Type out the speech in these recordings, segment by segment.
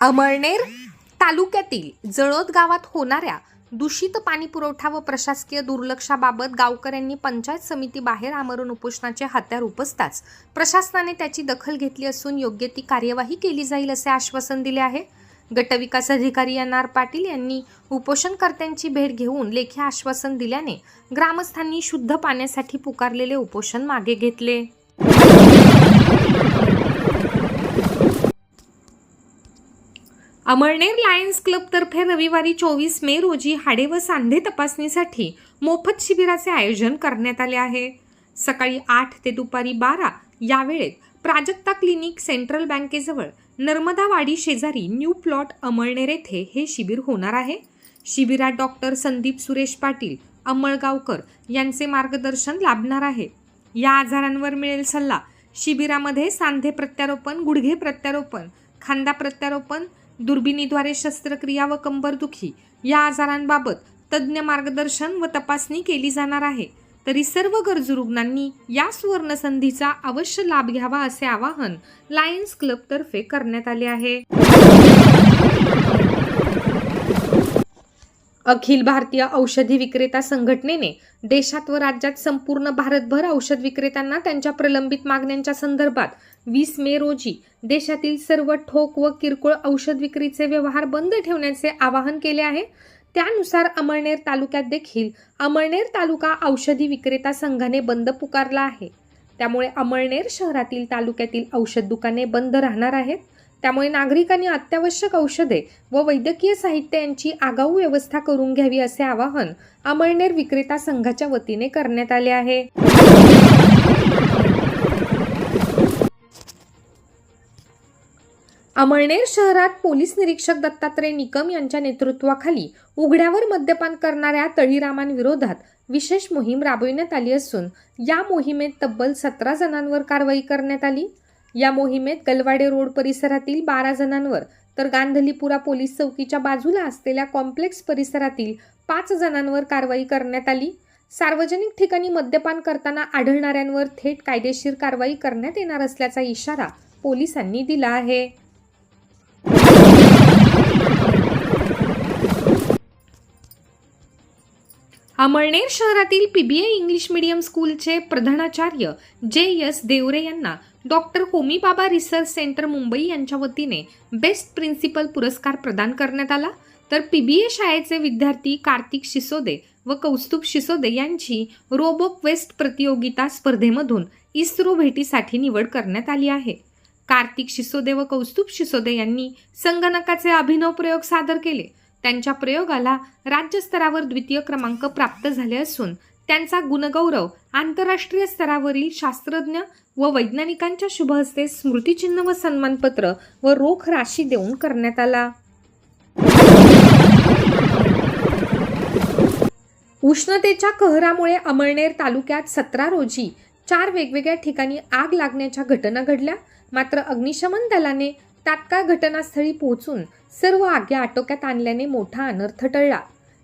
अमळनेर तालुक्यातील जळोद गावात होणाऱ्या दूषित पाणी पुरवठा व प्रशासकीय दुर्लक्षाबाबत गावकऱ्यांनी पंचायत समिती बाहेर आमरण उपोषणाचे हत्यार उपसताच प्रशासनाने त्याची दखल घेतली असून योग्य ती कार्यवाही केली जाईल असे आश्वासन दिले आहे। गटविकास अधिकारी एन.आर. पाटील यांनी उपोषणकर्त्यांची भेट घेऊन लेखी आश्वासन दिल्याने ग्रामस्थांनी शुद्ध पाण्यासाठी पुकारलेले उपोषण मागे घेतले। अमळनेर लायन्स क्लब तर्फे रविवारी 24 मे रोजी हाडे व सांधे तपासणीसाठी मोफत शिबिराचे आयोजन करण्यात आले आहे। सकाळी 8 ते दुपारी 12 या वेळेत प्राजक्ता क्लिनिक सेंट्रल बँकेजवळ नर्मदावाडी शेजारी न्यू प्लॉट अमळनेर येथे हे शिबिर होणार आहे। शिबिरात डॉक्टर संदीप सुरेश पाटील अमळगावकर यांचे मार्गदर्शन लाभणार आहे। या आजारांवर मिळेल सल्ला। शिबिरामध्ये सांधे प्रत्यारोपण, गुडघे प्रत्यारोपण, खांदा प्रत्यारोपण, दुर्बिणीद्वारे शस्त्रक्रिया व कंबरदुखी या आजारांबाबत तज्ञ मार्गदर्शन व तपासणी केली जाणार आहे। तरी सर्व गरजू रुग्णांनी या सुवर्ण संधीचा अवश्य लाभ घ्यावा असे आवाहन लायन्स क्लब तर्फे करण्यात आले आहे। अखिल भारतीय औषधी विक्रेता संघटनेने देशात व राज्यात संपूर्ण भारतभर औषध विक्रेत्यांना त्यांच्या प्रलंबित मागण्यांच्या संदर्भात 20 मे रोजी देशातील सर्व ठोक व किरकोळ औषध विक्रीचे व्यवहार बंद ठेवण्याचे आवाहन केले आहे। त्यानुसार अमळनेर तालुक्यात देखील अमळनेर तालुका औषधी विक्रेता संघाने बंद पुकारला आहे। त्यामुळे अमळनेर शहरातील तालुक्यातील औषध दुकाने बंद राहणार आहेत। त्यामुळे नागरिकांनी अत्यावश्यक औषधे व वैद्यकीय साहित्य यांची आगाऊ व्यवस्था करून घ्यावी असे आवाहन अमळनेर विक्रेता संघाच्या वतीने करण्यात आले आहे। अमळनेर शहरात पोलीस निरीक्षक दत्तात्रय निकम यांच्या नेतृत्वाखाली उघड्यावर मद्यपान करणाऱ्या तळीरामांविरोधात विशेष मोहीम राबविण्यात आली असून या मोहिमेत तब्बल 17 जणांवर कारवाई करण्यात आली। या मोहिमेत गलवाडे रोड परिसरातील 12 जणांवर तर गांधलीपुरा पोलीस चौकीच्या बाजूला असलेल्या कॉम्प्लेक्स परिसरातील 5 जणांवर कारवाई करण्यात आली। सार्वजनिक ठिकाणी मद्यपान करताना आढळणाऱ्यांवर थेट कायदेशीर कारवाई करण्यात येणार असल्याचा इशारा पोलिसांनी दिला आहे। अमळनेर शहरातील पीबीए इंग्लिश मीडियम स्कूलचे प्रधानाचार्य जे.एस. देवरे यांना डॉक्टर होमी बाबा रिसर्च सेंटर मुंबई यांच्या वतीने बेस्ट प्रिन्सिपल पुरस्कार प्रदान करण्यात आला। तर पीबीए शाळेचे विद्यार्थी कार्तिक शिसोदे व कौस्तुभ शिसोदे यांची रोबो क्वेस्ट प्रतियोगिता स्पर्धेमधून इस्रो भेटीसाठी निवड करण्यात आली आहे। कार्तिक शिसोदे व कौस्तुभ शिसोदे यांनी संगणकाचे अभिनव प्रयोग सादर केले। त्यांच्या प्रयोगाला राज्य स्तरावर द्वितीय क्रमांक प्राप्त झाले असून त्यांचा गुणगौरव आंतरराष्ट्रीय स्तरावरील शास्त्रज्ञ व वैज्ञानिकांच्या शुभ हस्ते स्मृतिचिन्ह व सन्मानपत्र व रोख राशी देऊन करण्यात आला। उष्णतेच्या कहरामुळे अमळनेर तालुक्यात 17 रोजी 4 वेगवेगळ्या ठिकाणी आग लागण्याच्या घटना घडल्या। मात्र अग्निशमन दलाने तात्काळ घटनास्थळी पोहोचून सर्व आग्या आटोक्यात आणल्याने मोठा अनर्थ टळला।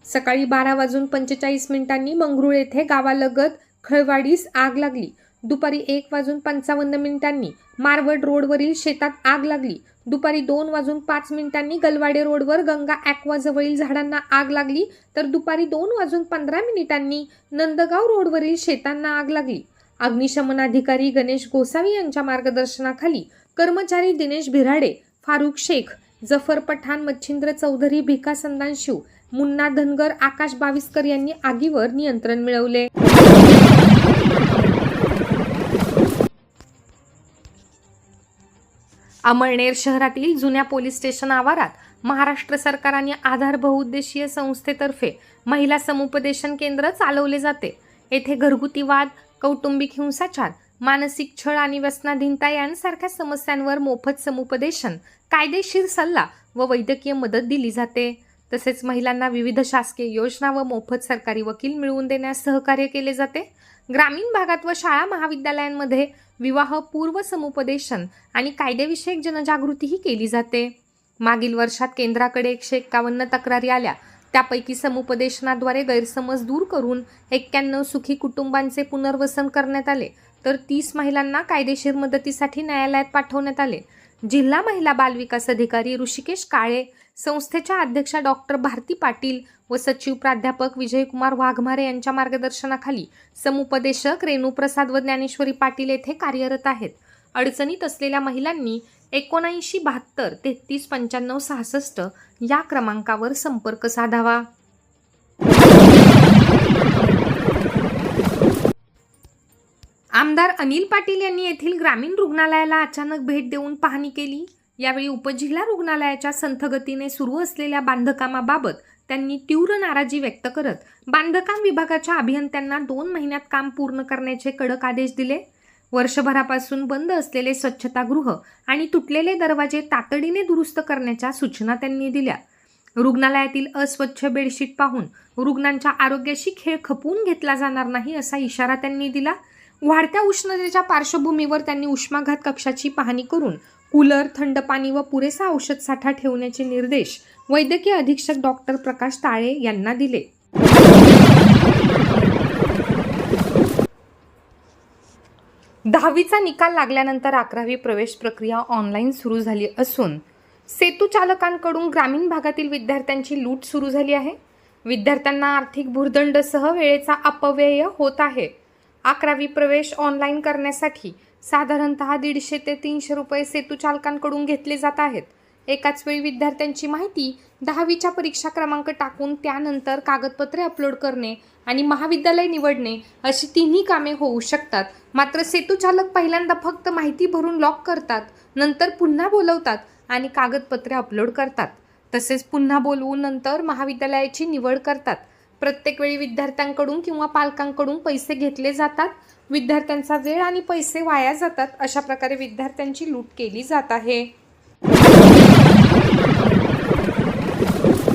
सकाळी 12:45 मंगरुळ येथे गावालगत खळवाडीस आग लागली। दुपारी 1:55 मारवड रोडवरील शेतात आग लागली। दुपारी 2:05 गलवाडे रोडवर गंगा ॲक्वा जवळील झाडांना आग लागली। तर दुपारी 2:15 नंदगाव रोडवरील शेतांना आग लागली। अग्निशमन अधिकारी गणेश गोसावी यांच्या मार्गदर्शनाखाली कर्मचारी दिनेश भिराडे, फारुख शेख, जफर पठाण, मच्छिंद्र चौधरी, भिका संदानशिव, मुन्ना धनगर, आकाश बाविस्कर यांनी आगीवर नियंत्रण मिळवले। अमळनेर शहरातील जुन्या पोलीस स्टेशन आवारात महाराष्ट्र सरकार आणि आधार बहुउद्देशीय संस्थेतर्फे महिला समुपदेशन केंद्र चालवले जाते। येथे घरगुती वाद, कौटुंबिक हिंसाचार, मानसिक छळ आणि व्यसनाधीनता यांसारख्या समस्यांवर मोफत समुपदेशन, कायदेशीर सल्ला व वैद्यकीय मदत दिली जाते। तसेच महिलांना विविध शासकीय योजना व मोफत सरकारी वकील मिळवून देण्यास सहकार्य केले जाते। ग्रामीण भागात व शाळा महाविद्यालयांमध्ये विवाह पूर्व समुपदेशन आणि कायदेविषयक जनजागृतीही केली जाते। मागील वर्षात केंद्राकडे 151 तक्रारी आल्या। त्यापैकी समुपदेशनाद्वारे गैरसमज दूर करून 91 सुखी कुटुंबांचे पुनर्वसन करण्यात आले। तर 30 महिलांना कायदेशीर मदतीसाठी न्यायालयात पाठवण्यात आले। जिल्हा महिला बाल विकास अधिकारी ऋषिकेश काळे, संस्थेच्या अध्यक्षा डॉक्टर भारती पाटील व सचिव प्राध्यापक विजयकुमार वाघमारे यांच्या मार्गदर्शनाखाली समुपदेशक रेणूप्रसाद व ज्ञानेश्वरी पाटील येथे कार्यरत आहेत. अडचणीत असलेल्या महिलांनी 7972 33 95 66 या क्रमांकावर संपर्क साधावा. आमदार अनिल पाटील यांनी येथील ग्रामीण रुग्णालयाला अचानक भेट देऊन पाहणी केली. यावेळी उपजिल्हा रुग्णालयाच्या संथ गतीने सुरू असलेल्या बांधकामाबाबत त्यांनी तीव्र नाराजी व्यक्त करत बांधकाम विभागाच्या अभियंत्यांना 2 महिन्यात काम पूर्ण करण्याचे कडक आदेश दिले. वर्षभरापासून बंद असलेले स्वच्छतागृह आणि तुटलेले दरवाजे तातडीने दुरुस्त करण्याच्या सूचना त्यांनी दिल्या. रुग्णालयातील अस्वच्छ बेडशीट पाहून रुग्णांच्या आरोग्याशी खेळ खपवून घेतला जाणार नाही असा इशारा त्यांनी दिला. वाढत्या उष्णतेच्या पार्श्वभूमीवर त्यांनी उष्माघात कक्षाची पाहणी करून कूलर, थंड पाणी व पुरेसा औषध साठा ठेवण्याचे निर्देश वैद्यकीय अधीक्षक डॉक्टर प्रकाश ताळे यांना दिले. 10वीचा निकाल लागल्यानंतर 11वी प्रवेश प्रक्रिया ऑनलाईन सुरू झाली असून सेतू चालकांकडून ग्रामीण भागातील विद्यार्थ्यांची लूट सुरू झाली आहे. विद्यार्थ्यांना आर्थिक भुर्दंडसह वेळेचा अपव्यय होत आहे. 11वी प्रवेश ऑनलाईन करण्यासाठी साधारणतः 150 ते 300 रुपये सेतू चालकांकडून घेतले जात आहेत. एकाच वेळी विद्यार्थ्यांची माहिती 10वीच्या परीक्षा क्रमांक टाकून त्यानंतर कागदपत्रे अपलोड करणे आणि महाविद्यालय निवडणे अशी तिन्ही कामे होऊ शकतात. मात्र सेतू चालक पहिल्यांदा फक्त माहिती भरून लॉक करतात, नंतर पुन्हा बोलवतात आणि कागदपत्रे अपलोड करतात. तसेच पुन्हा बोलवून नंतर महाविद्यालयाची निवड करतात. प्रत्येक वेळी विद्यार्थ्यांकडून किंवा पालकांकडून पैसे घेतले जातात. विद्यार्थ्यांचा वेळ आणि पैसे वाया जातात. अशा प्रकारे विद्यार्थ्यांची लूट केली जात आहे.